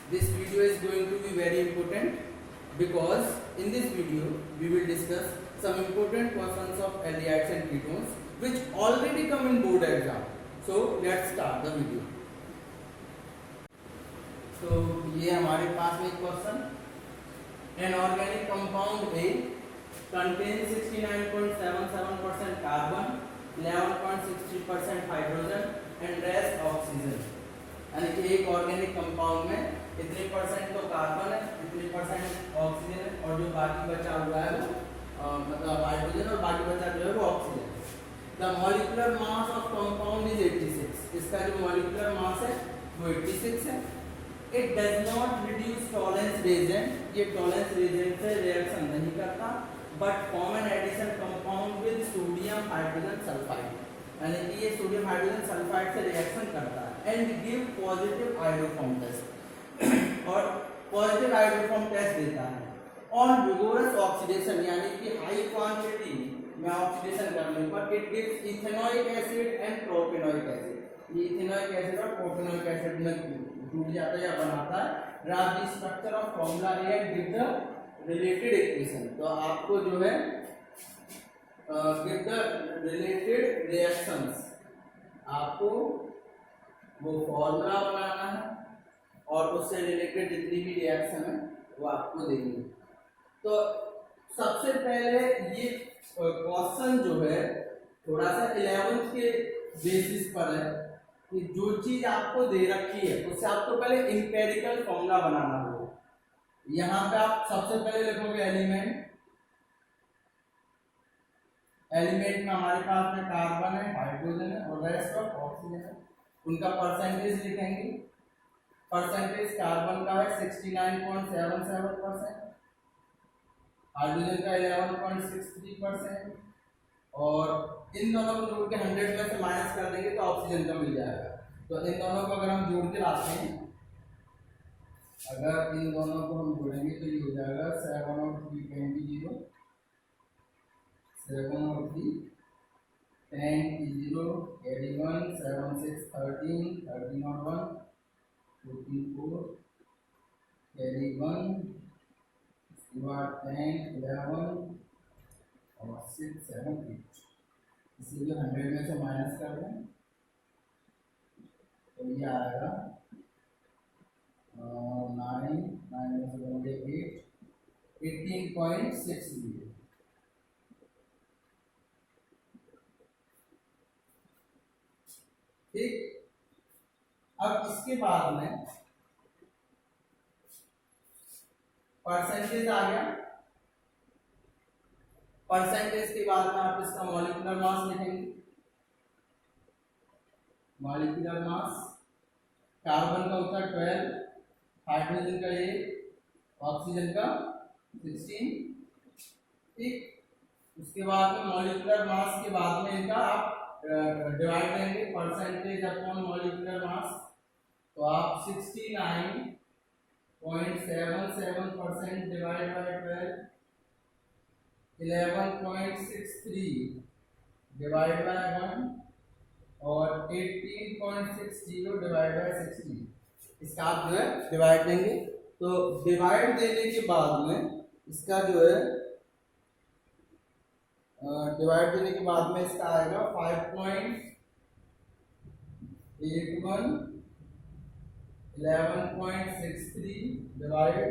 This video is going to be very important because in this video we will discuss some important questions of aldehydes and ketones which already come in board exam. So let's start the video. So ये हमारे पास में question, an organic compound A contains 69.77% carbon, 11.63% hydrogen and rest oxygen. यानी कि एक organic compound में इतने percent तो carbon है, इतने परसेंट ऑक्सीजन है और जो बाकी बचा हुआ है वो मतलब हाइड्रोजन और बाकी बचा जो है वो oxygen. The molecular mass of compound is 86। इसका जो मॉलिक्यूलर मास है वो 86 है। It does not reduce Tollens reagent, ये टॉलरेंस रिएजेंट से रिएक्शन नहीं करता, but form an addition compound with sodium hydrogen sulphide, यानी कि ये सोडियम हाइड्रोजन सल्फाइड से रिएक्शन करता है and give positive iodoform test, और पॉजिटिव आयोडोफॉर्म टेस्ट देता है ऑन विगोरस ऑक्सीडेशन, यानी कि हाई क्वांटिटी में ऑक्सीडेशन करने पर it gives ethanoic acid and propanoic acid. ये इथेनोइक एसिड और प्रोपेनोइक एसिड में टूट जाता है या बनाता है। Right the structure of formula react with the related equation, तो आपको जो है विद द रिलेटेड रिएक्शंस आपको वो फॉर्मूला बनाना है और उससे रिलेटेड जितनी भी रिएक्शन है वो आपको देनी है। तो सबसे पहले ये क्वेश्चन जो है थोड़ा सा 11th के बेसिस पर है कि जो चीज आपको दे रखी है उससे आपको पहले इंपेरिकल फॉर्मूला बनाना होगा। यहाँ पे आप सबसे पहले लिखोगे एलिमेंट, एलिमेंट में हमारे पास में कार्बन है, हाइड्रोजन है और रेस्ट ऑफ ऑक्सीजन है। उनका परसेंटेज लिखेंगे। परसेंटेज कार्बन का है 69.77%, हाइड्रोजन का 11.63% और इन दोनों को जोड़ के 100 में से माइनस कर देंगे तो ऑक्सीजन का मिल जाएगा। तो इन दोनों को अगर हम जोड़ के लाते हैं, अगर इन दोनों को हम जोड़ेंगे तो ये हो जाएगा 7 और 3 20, 7 और 3 10 0 81 7 6 13 13 और 1 14 4 carry 1, उसके बाद 10 11 और 6 7 8, इसे जो 100 में से माइनस कर दें तो ये आएगा 9 में से बनेंगे 8 18.60। ठीक, अब इसके बाद में परसेंटेज आ गया। परसेंटेज के बाद में आप इसका मॉलिक्यूलर मास लिखेंगे। मॉलिक्यूलर मास कार्बन का होता है 12, हाइड्रोजन का 8, ऑक्सीजन का 16। ठीक, उसके बाद में मॉलिक्यूलर मास के बाद में इनका आप डिवाइड करेंगे परसेंटेज अपॉन मॉलिक्यूलर मास, तो आप 69.77% डिवाइड बाय 12, 11.63 डिवाइड बाय 1 और 18.60 डिवाइड बाय 60, इसका आप जो है डिवाइड देंगे। तो डिवाइड देने के बाद में इसका जो है डिवाइड देने के बाद में इसका आएगा 5.81 11.63 डिवाइड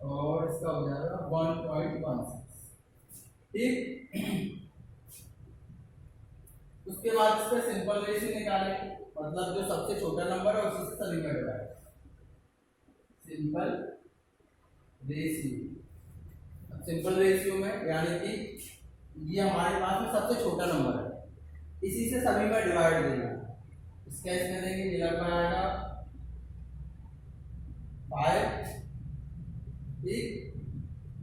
और इसका हो जाएगा 1.16। ठीक, उसके बाद इस पे सिंपल रेशियो निकालेंगे, मतलब जो सबसे छोटा नंबर है उसी से सभी में divide. Simple ratio, simple ratio में यानी कि ये हमारे पास में सबसे छोटा नंबर है, इसी से सभी में डिवाइड देना। इसका इसमें देंगे, ये लग आएगा 5। ठीक,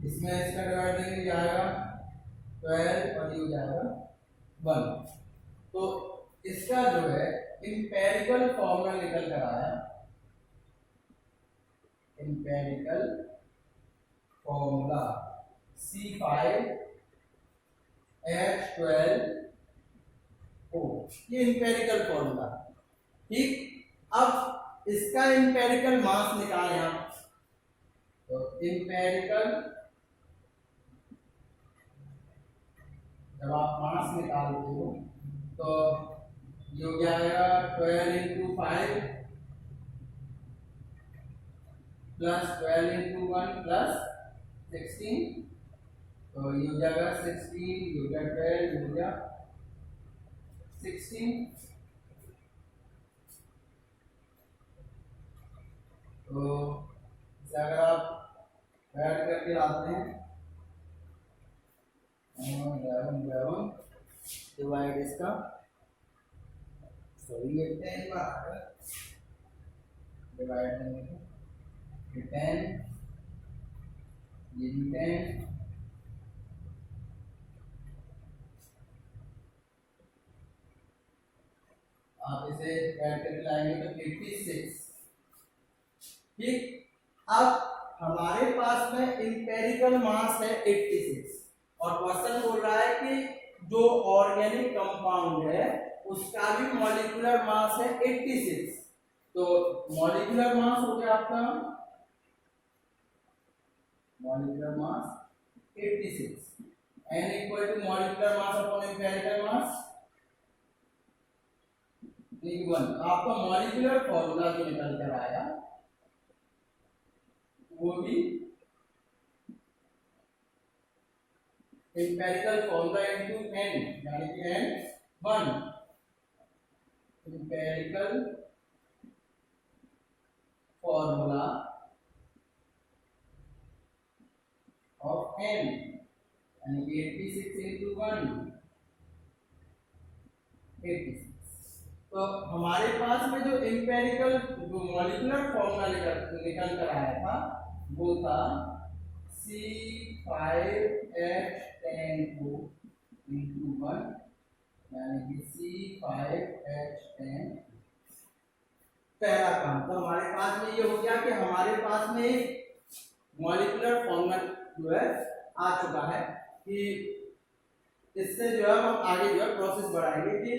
इसमें इसका डिवाइड देंगे जाएगा 12 और ये हो जाएगा 1। तो इसका जो है इंपेरिकल फॉर्मूला निकल कर आया, इंपेरिकल फॉर्मूला C5H12O, ये इंपेरिकल फॉर्मूला। ठीक, अब इसका इंपेरिकल मास निकालें आप, तो इंपेरिकल जब आप मास निकालते हो तो ये हो जाएगा 12 इंटू 5 प्लस 12 इंटू 1 प्लस 16, तो ये हो जाएगा 16, ये हो जाएगा 12, ये हो गया 16, तो इसे अगर आप ऐड करके लाते हैं 11 डिवाइड इसका, सॉरी ये 10 बार डिवाइड करने को, ये 10, ये भी 10, आप इसे ऐड करके लाएंगे तो 86। ठीक, अब हमारे पास में इंपेरिकल मास है 86 और क्वेश्चन बोल रहा है कि जो ऑर्गेनिक कंपाउंड है उसका भी मॉलिक्यूलर मास है 86, तो मॉलिक्यूलर मास हो गया आपका, molecular mass 86, n equal to molecular mass upon empirical mass 1। आपको मॉलिक्यूलर फॉर्मूला जो निकल कर आया वो भी इंपेरिकल फॉर्मूला इनटू n, यानी कि n 1 empirical formula of n, यानी कि 86 इंटू 1 86। तो हमारे पास में जो इंपेरिकल जो मॉलिक्यूलर फॉर्मूला निकल कर आया था वो था C5H10O इंटू 1, यानी कि C5H10 पहला काम। तो हमारे पास में ये हो गया कि हमारे पास में एक मॉलिक्यूलर फॉर्मूला जो है आ चुका है कि इससे जो है हम आगे जो है प्रोसेस बढ़ाएंगे कि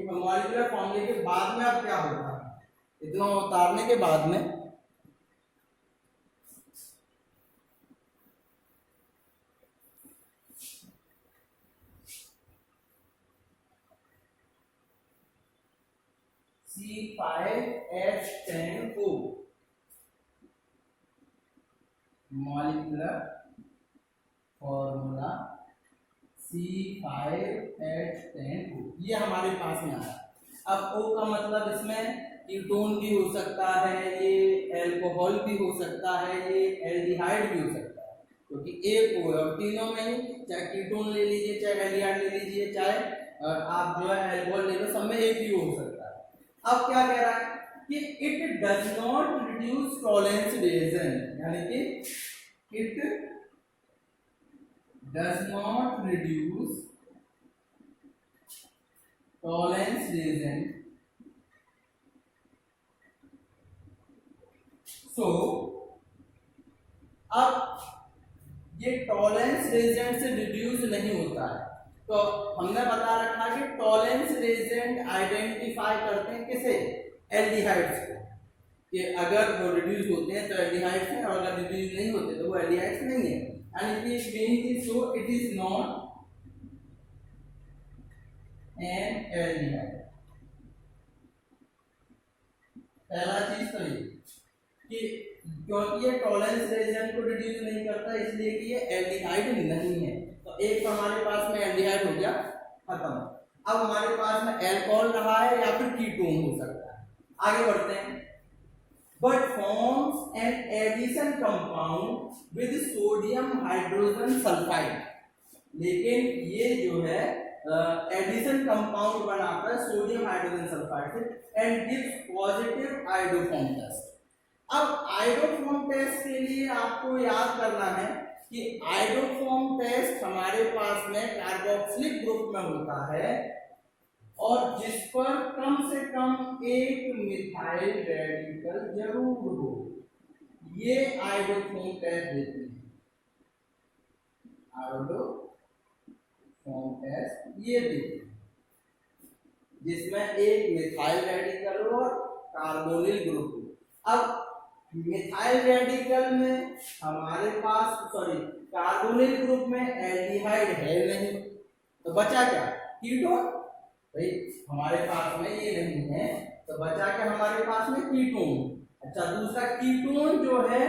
मॉलिक्यूलर फॉर्मूले के बाद में अब क्या होता है, इतना उतारने के बाद में C5H10O मॉलिक्यूलर फॉर्मूला C5H10O ये हमारे पास में आया। अब O का मतलब इसमें कीटोन भी हो सकता है, ये अल्कोहल भी हो सकता है, ये एल्डिहाइड भी हो सकता है, क्योंकि एक O है और तीनों में ही चाहे कीटोन ले लीजिए, चाहे एल्डिहाइड ले लीजिए, चाहे आप जो है अल्कोहल ले लो, सब में एक ही हो सकता है। अब क्या कह रहा है कि it does not reduce tolerance reaction, यानी कि it does not reduce tolerance reagent, so अब ये टॉलरेंस रेजेंट से रिड्यूस नहीं होता है, तो हमने बता रखा कि टॉलरेंस रेजेंट आइडेंटिफाई करते हैं किसे, एल्डिहाइड्स को, कि अगर वो रिड्यूस होते हैं तो एल्डिहाइड्स हैं और अगर रिड्यूस नहीं होते तो वो एल्डिहाइड्स नहीं है, and it is being so it is not an aldehyde। पहला चीज तो ये कि क्योंकि ये टॉलरेंस रेजियन को रिड्यूस नहीं करता इसलिए कि ये एल्डिहाइड नहीं है, तो एक तो हमारे पास में एल्डिहाइड हो गया खत्म। अब हमारे पास में अल्कोहल रहा है या फिर कीटोन हो सकता है। आगे बढ़ते हैं। But forms an addition compound with sodium hydrogen sulfide, लेकिन ये जो है एडिशन कंपाउंड बनाता है सोडियम हाइड्रोजन सल्फाइड से and gives positive iodoform test. अब आयोडोफॉर्म टेस्ट के लिए आपको याद करना है कि आयोडोफॉर्म टेस्ट हमारे पास में कार्बोक्सिलिक ग्रुप में होता है और जिस पर कम से कम एक मिथाइल रेडिकल जरूर हो, ये आयोडोफॉर्म टेस्ट देते हैं। आयोडोफॉर्म टेस्ट ये देते हैं जिसमें एक मिथाइल रेडिकल हो और कार्बोनिल ग्रुप हो। अब मिथाइल रेडिकल में हमारे पास सॉरी कार्बोनिल ग्रुप में एल्डिहाइड है नहीं, तो बचा क्या? कीटोन। भाई हमारे पास में ये नहीं है तो बचा क्या हमारे पास में? कीटोन। अच्छा दूसरा कीटोन जो है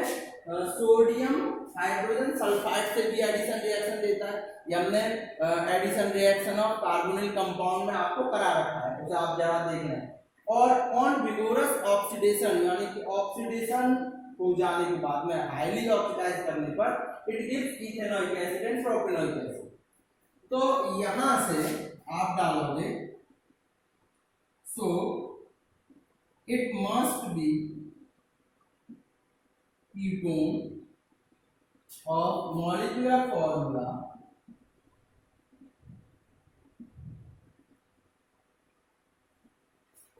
सोडियम हाइड्रोजन सल्फाइड से भी एडिशन रिएक्शन देता है। ये हमने addition reaction of carbonyl compound में आपको करा रखा है, उसे आप जरा देख लें। और ऑन विगोरस ऑक्सीडेशन यानी कि ऑक्सीडेशन हो जाने के बाद में हाईली ऑक्सीडाइज करने पर it gives ethanoic acid and propanoic acid. तो यहां से आप डालोगे so it must be ketone of molecular formula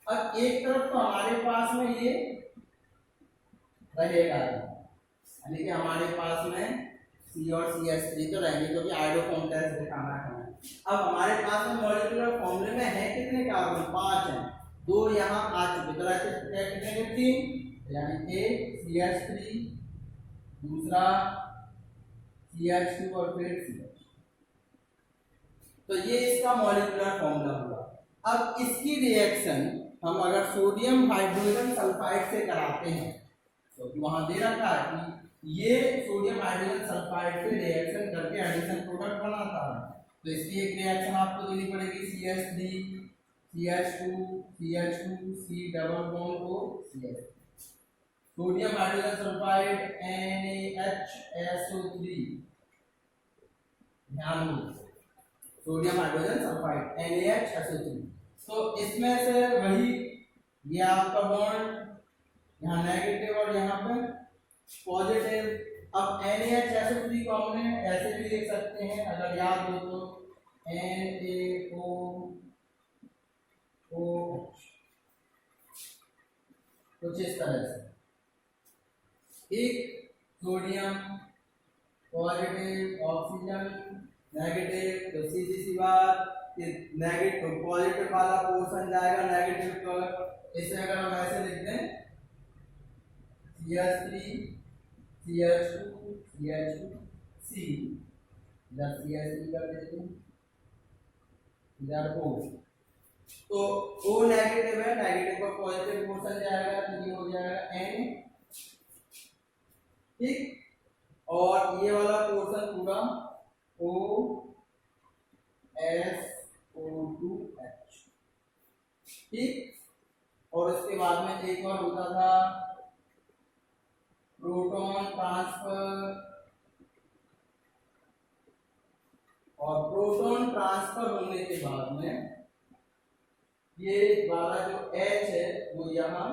अब एक तरफ तो हमारे पास में ये रहेगा यानी कि हमारे पास में C और CH3 तो रहेंगे क्योंकि आयोडोफॉर्म टेस्ट दिखाना है हमें। अब हमारे पास में मॉलिक्यूलर फॉर्मूले में है कितने कार्बन? 5 हैं, 2 यहाँ आ चुके तो कितने के 3 यानी एक CH3 दूसरा CH2 और फिर CH। तो ये इसका मॉलिक्यूलर फॉर्मूला हुआ। अब इसकी रिएक्शन हम अगर सोडियम हाइड्रोजन सल्फाइड से कराते हैं तो वहां दे रखा है कि ये सोडियम हाइड्रोजन सल्फाइड से रिएक्शन करके एडिशन प्रोडक्ट बनाता है। तो इसकी एक रिएक्शन आपको देनी पड़ेगी CH3 CH2 CH2 C double bond O CH। Sodium hydrogen sulphide NaHSO3 ध्यान दो सोडियम हाइड्रोजन सल्फाइड NaHSO3। तो इसमें से वही ये आपका बॉन्ड यहाँ नेगेटिव और यहाँ पे पॉजिटिव। अब NaHSO3 को हमने ऐसे भी लिख सकते हैं अगर याद हो तो NaOH कुछ इस तरह से। एक सोडियम पॉजिटिव ऑक्सीजन नेगेटिव, तो सीधी सी बात नेगेटिव पॉजिटिव वाला पोर्शन जाएगा नेगेटिव पर। इसे अगर हम ऐसे लिख दें CH3 CH2 CH2 C इधर CH3 कर देते हैं इधर O। तो O नेगेटिव है, नेगेटिव पर पॉजिटिव पोर्शन जाएगा तो ये हो जाएगा N, ठीक। और ये वाला पोर्शन पूरा OSO2H, ठीक। और इसके बाद में एक और होता था प्रोटॉन ट्रांसफर, और प्रोटॉन ट्रांसफर होने के बाद में ये वाला जो H है वो यहाँ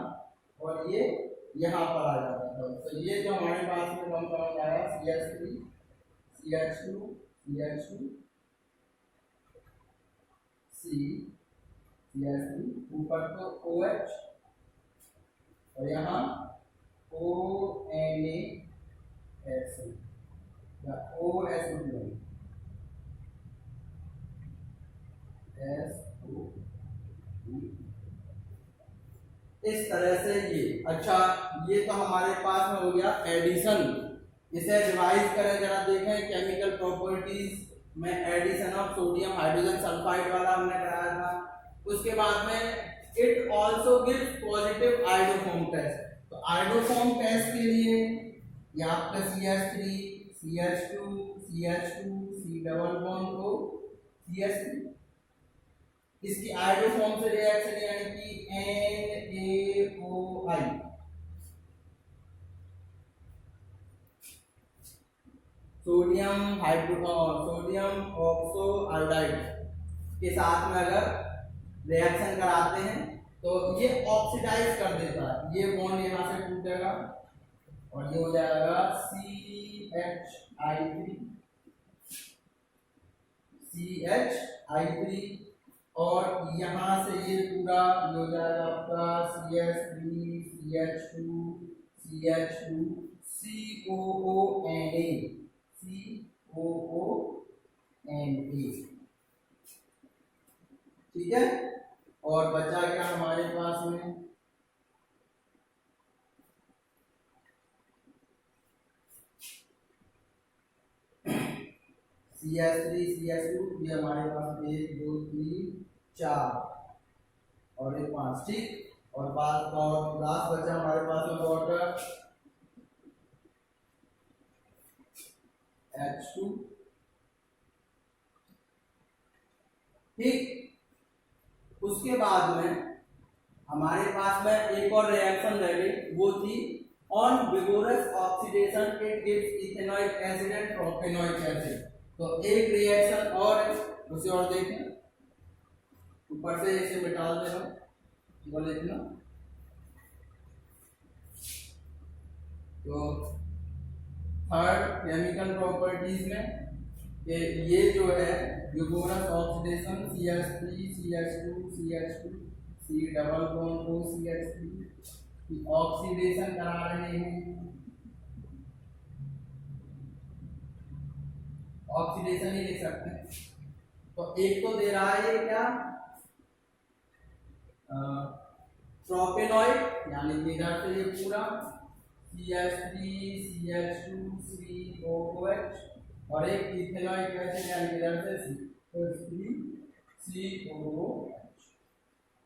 और ये यहाँ पर आ जाता था। तो ये जो हमारे पास में कंपाउंड आया CH3 CH2 CH2 C CH3 ऊपर तो OH और यहाँ ONaSO या OSO2 इस तरह से ये। अच्छा ये तो हमारे पास में हो गया एडिशन। इसे रिवाइज करें जरा देखें केमिकल प्रॉपर्टीज में addition of sodium hydrogen sulphide वाला हमने कराया था। उसके बाद में it also gives positive iodoform test. तो आयोडोफॉर्म टेस्ट के लिए ये आपका CH3 CH2 CH2 C double bond O CH3, इसकी आयोडोफॉर्म से रिएक्शन यानी कि NaOI सोडियम ऑक्सो आयोडाइड के साथ में अगर रिएक्शन कराते हैं तो ये ऑक्सीडाइज कर देता है। ये बॉन्ड यहाँ से टूटेगा और ये हो जाएगा CH3 और यहाँ से ये पूरा हो जाएगा आपका CH3 CH2 CH2 COONA ठीक है। और बचा क्या हमारे पास में CH3 CH2, ये हमारे पास 1 2 3 4 और ये 5, ठीक। और बाद और लास्ट बचा हमारे पास में वाटर H2, ठीक। उसके बाद में हमारे पास में एक और रिएक्शन रह गई, वो थी on vigorous oxidation it gives ethanoic acid and propanoic acid. तो एक रिएक्शन और है, उसे और देखें, ऊपर से इसे मिटा दे रहा हूं, बोले इतना। तो थर्ड केमिकल प्रॉपर्टीज में ये जो है vigorous oxidation CH3 CH2 CH2 C double bond O CH3 की ऑक्सीडेशन करा रहे हैं, ऑक्सीडेशन ही लिख सकते हैं। तो एक तो दे रहा है ये क्या, प्रोपेनॉइड, यानी कि इधर से ये पूरा CH3 CH2 COOH और एक इथेनॉइक एसिड यानी कि इधर से COOH।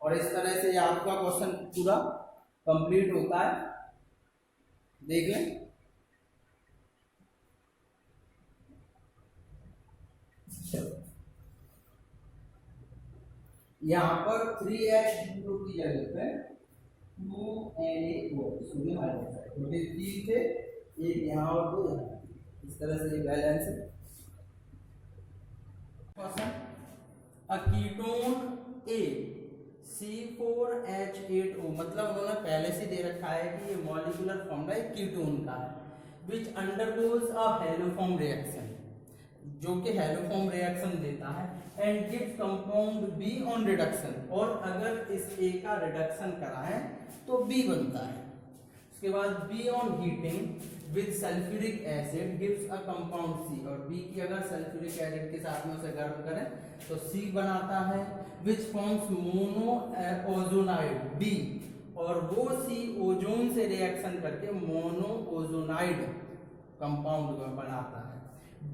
और इस तरह से आपका क्वेश्चन पूरा कंप्लीट होता है, देख लें। यहाँ पर 3H ग्रुप की जगह पे 2NaOH सोडियम हाइड्रोक्साइड, क्योंकि 3 थे, एक यहाँ और 2 यहाँ, इस तरह से बैलेंस है। Question, a ketone A C4H8O, मतलब उन्होंने पहले से दे रखा है कि ये मॉलिक्यूलर फॉर्मूला एक कीटोन का है, विच अंडरगोज अ हेलोफॉर्म रिएक्शन, जो कि हेलोफॉर्म रिएक्शन देता है, and gives compound B on reduction, और अगर इस A का रिडक्शन कराएं तो B बनता है। उसके बाद B on heating with sulphuric acid gives a compound C, और B की अगर सल्फ्यूरिक एसिड के साथ में उसे गर्म करें तो C बनाता है, which forms mono ozonide B, और वो C ओजोन से रिएक्शन करके मोनो ओजोनाइड कंपाउंड बनाता है।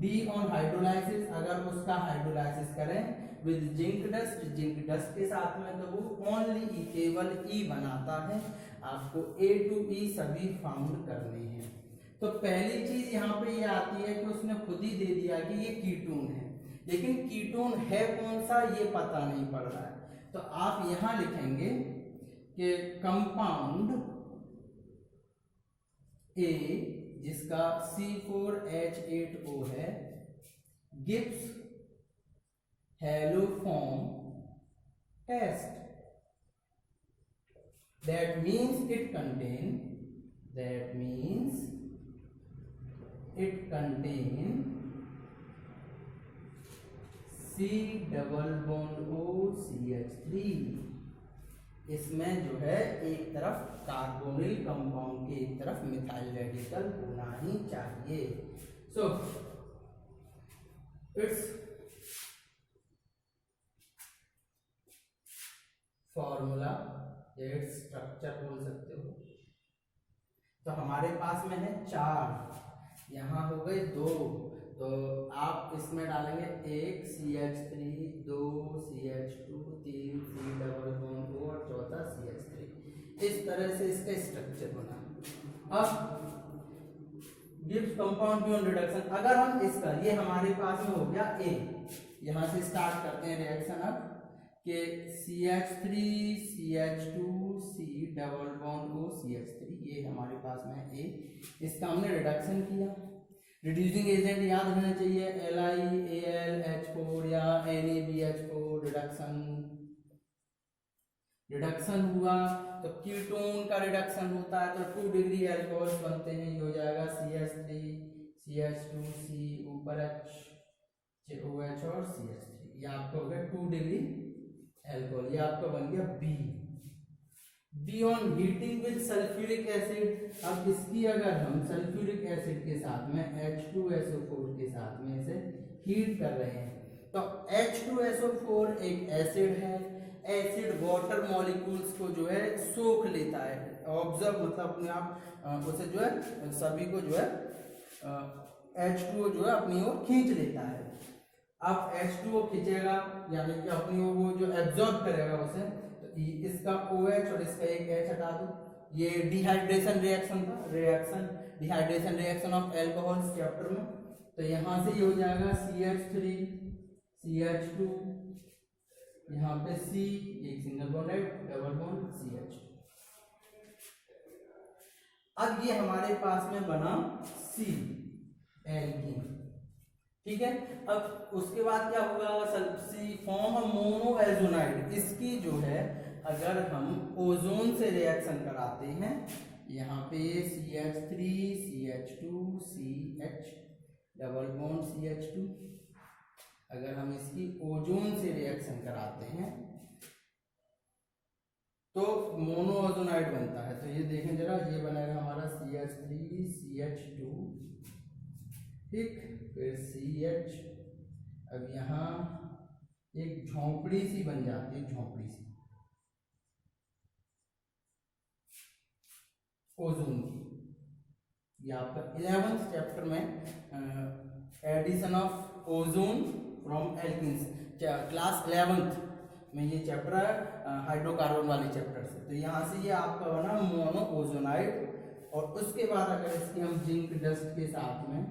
D ऑन हाइड्रोलाइसिस, अगर उसका हाइड्रोलाइसिस करें विद जिंक डस्ट के साथ में तो वो ओनली केवल E बनाता है। आपको A to E सभी फाउंड करने हैं। तो पहली चीज यहाँ पे ये आती है कि उसने खुद ही दे दिया कि ये कीटोन है, लेकिन कीटोन है कौन सा ये पता नहीं पड़ रहा है। तो आप यहां लिखेंगे कि कंपाउंड A जिसका C4H8O है gives haloform test, that means it contain C double bond O CH3, इसमें जो है एक तरफ कार्बोनिल कंपाउंड के एक तरफ मिथाइल रेडिकल होना ही चाहिए। So it's formula, its structure बोल सकते हो। तो हमारे पास में है 4, यहाँ हो गए 2, तो आप इसमें डालेंगे 1 CH3, 2 CH2, 3 C double bond O और चौथा CH3। इस तरह से इसका स्ट्रक्चर बना। अब gives compound B on reduction, अगर हम इसका, ये हमारे पास में हो गया A, यहाँ से स्टार्ट करते हैं रिएक्शन अब कि CH3 CH2 C double bond O CH3, ये हमारे पास में A, इसका हमने रिडक्शन किया। रिड्यूसिंग एजेंट याद रहना चाहिए LiAlH4 या NaBH4, रिडक्शन हुआ तो कीटोन का रिडक्शन होता है तो 2 डिग्री अल्कोहल बनते हैं, ये हो जाएगा CH3 CH2C ऊपर OH और CH3, ये आपको हो गया 2 डिग्री अल्कोहल, ये आपका बन गया B on heating with sulphuric acid. अब इसकी अगर हम सल्फ्यूरिक एसिड के साथ में H2SO4 के साथ में इसे हीट कर रहे हैं तो H2SO4 एक एसिड है, एसिड वाटर मॉलिक्यूल्स को जो है सोख लेता है, ऑब्जर्व मतलब अपने आप उसे जो है सभी को जो है H2O जो है अपनी ओर खींच लेता है। अब H2O खींचेगा यानी कि अपनी वो जो एब्जॉर्ब करेगा उसे, तो इसका OH और इसका एक H हटा दो। ये डिहाइड्रेशन रिएक्शन था, dehydration reaction of alcohols chapter में। तो यहाँ से ये हो जाएगा CH3 CH2, यहाँ पे C, एक सिंगल बॉन्ड है, डबल बॉन्ड CH2। अब ये हमारे पास में बना C एल्कीन, ठीक है। अब उसके बाद क्या होगा, सी फॉर्म मोनोएल्जोनाइड। इसकी जो है अगर हम ओजोन से रिएक्शन कराते हैं, यहाँ पे CH3 CH2 CH double bond CH2, अगर हम इसकी ओजोन से रिएक्शन कराते हैं तो मोनोओजोनाइड बनता है। तो ये देखें जरा, ये बनेगा हमारा CH3 CH2, ठीक, फिर CH, अब यहाँ एक झोंपड़ी सी बन जाती है, झोंपड़ी सी ओजोन की। ये आपका 11th चैप्टर में addition of ozone from alkenes, class 11th में ये चैप्टर है, हाइड्रोकार्बन वाले चैप्टर से। तो यहाँ से ये आपका बना मोनो ओजोनाइड। और उसके बाद अगर इसकी हम जिंक डस्ट के साथ में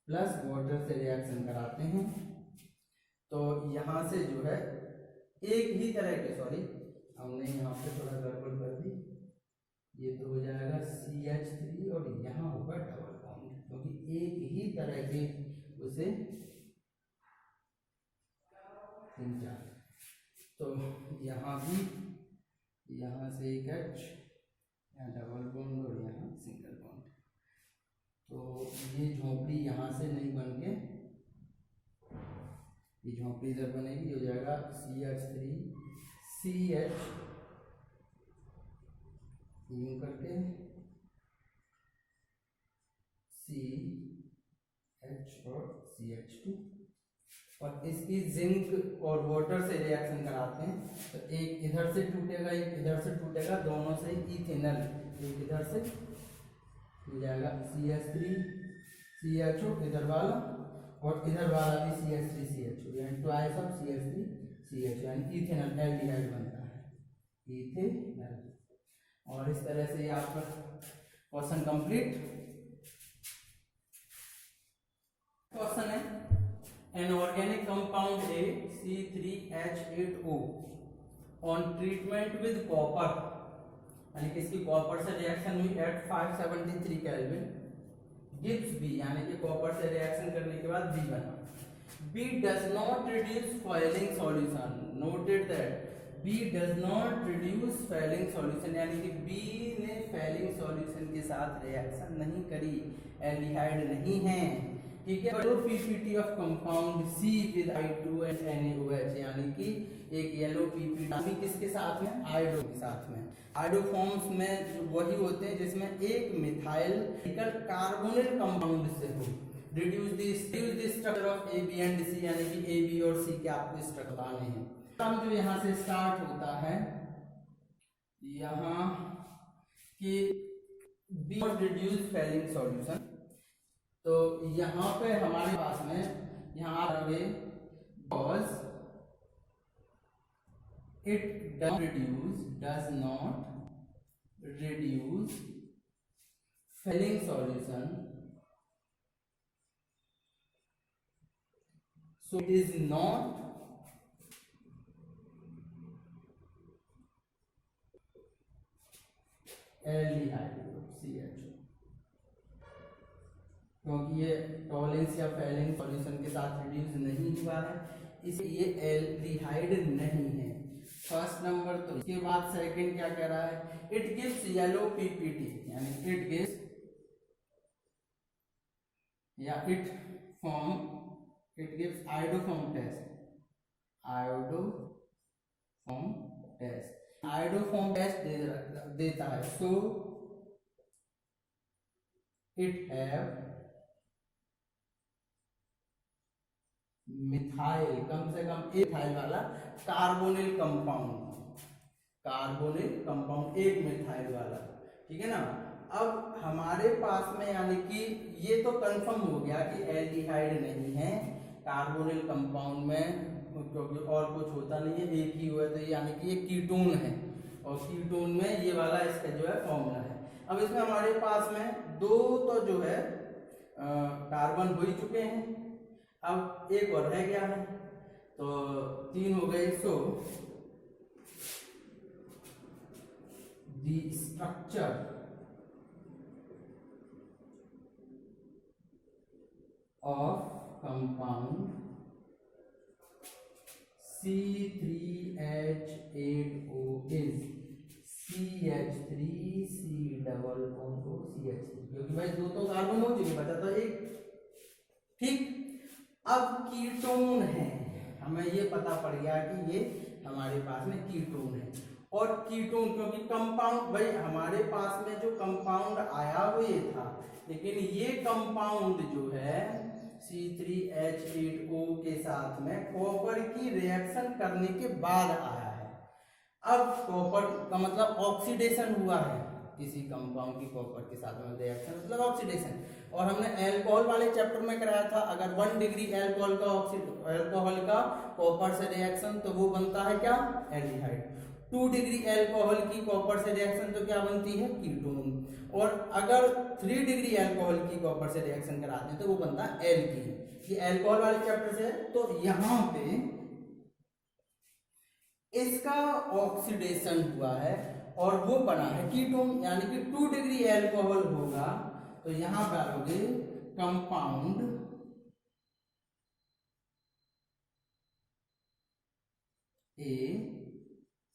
प्लस वाटर से रिएक्शन कराते हैं तो यहाँ से जो है एक ही तरह के, सॉरी हमने यहाँ पे थोड़ा गड़बड़ कर दी, ये तो हो जाएगा CH3 और यहाँ होगा डबल बॉन्ड, क्योंकि एक ही तरह के उसे खींचा। तो यहाँ भी, यहाँ से एक H, यहाँ डबल बॉन्ड और यहाँ सिंगल बॉन्ड। तो ये झोंपड़ी यहाँ से नहीं बन के, ये झोंपड़ी इधर बनेगी, हो जाएगा CH3 CH, यूं करके CH और CH2। और इसकी जिंक और वाटर से रिएक्शन कराते हैं तो एक इधर से टूटेगा, एक इधर से टूटेगा, दोनों से इथेनॉल, एक इधर से हो जाएगा CH3 CHO इधर वाला, और इधर वाला भी CH3 CHO, यानी ट्वाइस ऑफ CH3 CHO, यानी इथेनॉल एल्डिहाइड बनता है, इथेनॉल। और इस तरह से ये आपका क्वेश्चन कंप्लीट। क्वेश्चन है, an organic compound C3H8O on treatment with copper, यानी कि इसकी कॉपर से रिएक्शन हुई एट 573 केल्विन, गिव्स B, यानी कि कॉपर से रिएक्शन करने के बाद B बना। B does not reduce Fehling solution, noted that B does not reduce Fehling solution, यानी कि B ने Fehling solution के साथ रिएक्शन नहीं करी, एल्डिहाइड नहीं है, ठीक है। Yellow PPT of compound C with I2 and NaOH, यानी कि एक येलो पीपीटी किसके साथ में, आयोडो के साथ में। आयोडो फॉर्म्स में वही होते हैं जिसमें एक मिथाइल कार्बोनिल कंपाउंड से हो। Reduce the structure of AB and C, यानी कि AB और C के आपको स्ट्रक्चर बताने हैं। हम जो यहाँ से स्टार्ट होता है, यहाँ कि B रिड्यूस फेलिंग सॉल्यूशन, तो यहाँ पे हमारे पास में यहाँ आगे cause it does not reduce Fehling solution, so it is not aldehyde CH, क्योंकि ये टॉलेंस या फेलिंग सॉल्यूशन के साथ रिड्यूस नहीं हुआ है, इसलिए एल्डिहाइड नहीं है। First number. तो इसके बाद सेकंड क्या कह रहा है, इट गिव्स येलो पीपीटी, यानी इट गिव्स या it gives iodoform test, iodoform test देता है। सो इट हैव मिथाइल, कम से कम एक मिथाइल वाला कार्बोनिल कंपाउंड एक मिथाइल वाला, ठीक है ना। अब हमारे पास में यानी कि ये तो कंफर्म हो गया कि एल्डिहाइड नहीं है, कार्बोनिल कंपाउंड में क्योंकि और कुछ होता नहीं है, एक ही हुआ, तो यानी कि ये कीटोन है, और कीटोन में ये वाला इसका जो है फॉर्मूला है। अब इसमें हमारे पास में दो तो जो है कार्बन हो ही चुके हैं, अब एक और रह गया है, तो 3 हो गए। So the structure of compound C3H8O is CH3C_O CH3, क्योंकि भाई दो तो कार्बन हो चुके, बचा तो एक। ठीक, अब कीटोन है, हमें ये पता पड़ गया कि ये हमारे पास में कीटोन है। और कीटोन क्योंकि कंपाउंड, भाई हमारे पास में जो कंपाउंड आया वो ये था, लेकिन ये कंपाउंड जो है C3H8O के साथ में कॉपर की रिएक्शन करने के बाद आया है। अब कॉपर का मतलब ऑक्सीडेशन हुआ है किसी कंपाउंड की कॉपर के साथ में रिएक्शन, मतलब ऑक्सीडेशन। और हमने अल्कोहल वाले चैप्टर में कराया था, अगर 1 डिग्री अल्कोहल का कॉपर से रिएक्शन तो वो बनता है क्या, एल्डिहाइड। 2 डिग्री अल्कोहल की कॉपर से रिएक्शन तो क्या बनती है, कीटोन। और अगर 3 डिग्री अल्कोहल की कॉपर से रिएक्शन कराते हैं तो वो बनता है एल्कीन। ये अल्कोहल वाले चैप्टर से, तो यहाँ पे इसका ऑक्सीडेशन हुआ है और वो बना है कीटोन, यानी कि 2 डिग्री अल्कोहल होगा तो यहां पर आओगे compound A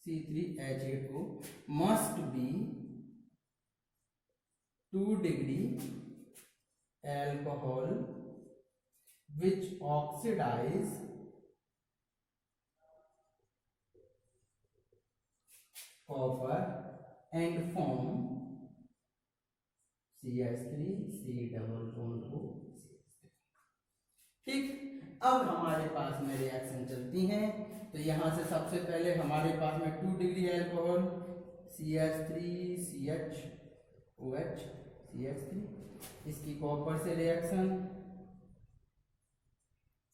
C3H8O must be 2 degree alcohol which oxidize copper and form CH3C_O। ठीक, अब हमारे पास में रिएक्शन चलती हैं, तो यहां से सबसे पहले हमारे पास में 2 डिग्री अल्कोहल CH3CHOH CH3, इसकी कॉपर से रिएक्शन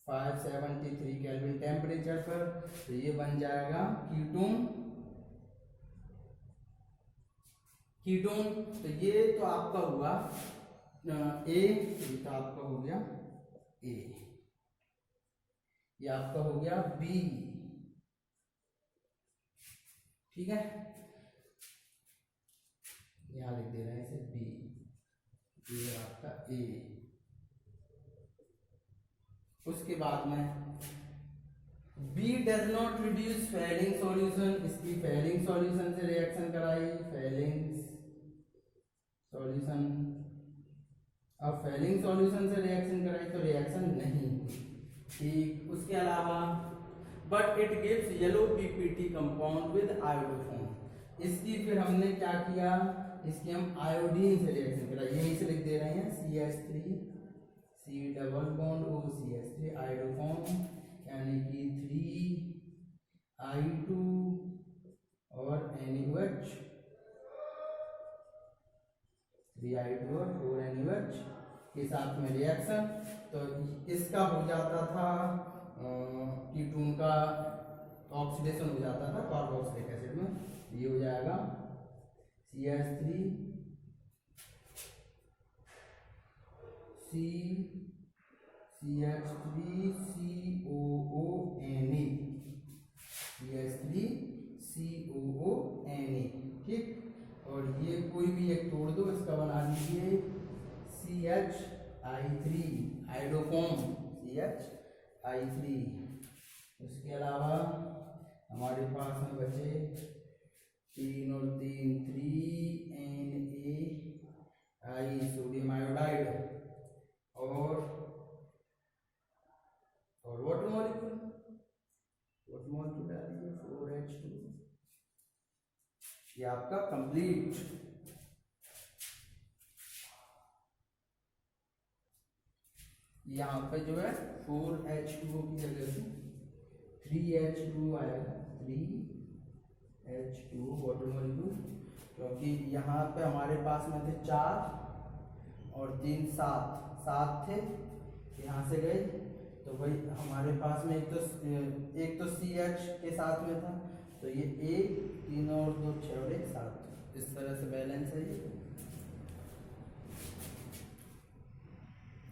573 केल्विन टेम्परेचर पर, तो ये बन जाएगा कीटोन। कीटोन तो ये तो आपका हुआ ए, ये तो आपका हो गया ए, ये आपका हो गया बी। ठीक है, यहां लिख दे रहे हैं इसे बी, ये आपका ए। उसके बाद में B does not reduce Fehling solution, इसकी फेलिंग सॉल्यूशन से रिएक्शन कराई, फेलिंग सॉल्यूशन। अब फेलिंग सॉल्यूशन से रिएक्शन कराई तो रिएक्शन नहीं हुई। ठीक, उसके अलावा but it gives yellow PPT compound with iodoform, इसकी फिर हमने क्या किया, इसकी हम आयोडीन से रिएक्शन कराई, यहीं से लिख दे रहे हैं CH3C_O CH3 आयोडोफॉर्म, यानी कि 3I2 और NaOH, 3I2 और 4NaOH के साथ में रिएक्शन। तो इसका हो जाता था कीटोन का ऑक्सीडेशन हो जाता था कार्बोक्सिलिक एसिड में, ये हो जाएगा CH3COONA, ठीक। और ये कोई भी एक तोड़ दो, इसका बना लीजिए CH3 आयोडोफॉर्म CH3। उसके अलावा हमारे पास में बचे 3 और 3 3NaI सोडियम आयोडाइड और वाटर मॉलिक्यूल, डाल दीजिए 4H2, ये आपका कंप्लीट। यहाँ पे जो है 4H2O की जगह से 3H2 आएगा, 3H2 वाटर मॉलिक्यूल, क्योंकि यहाँ पे हमारे पास में थे 4 और 3 7 थे, यहाँ से गए तो भाई हमारे पास में एक तो सी एच के साथ में था, तो ये 1 3 और 2 6 और 1 7, इस तरह से बैलेंस है ये।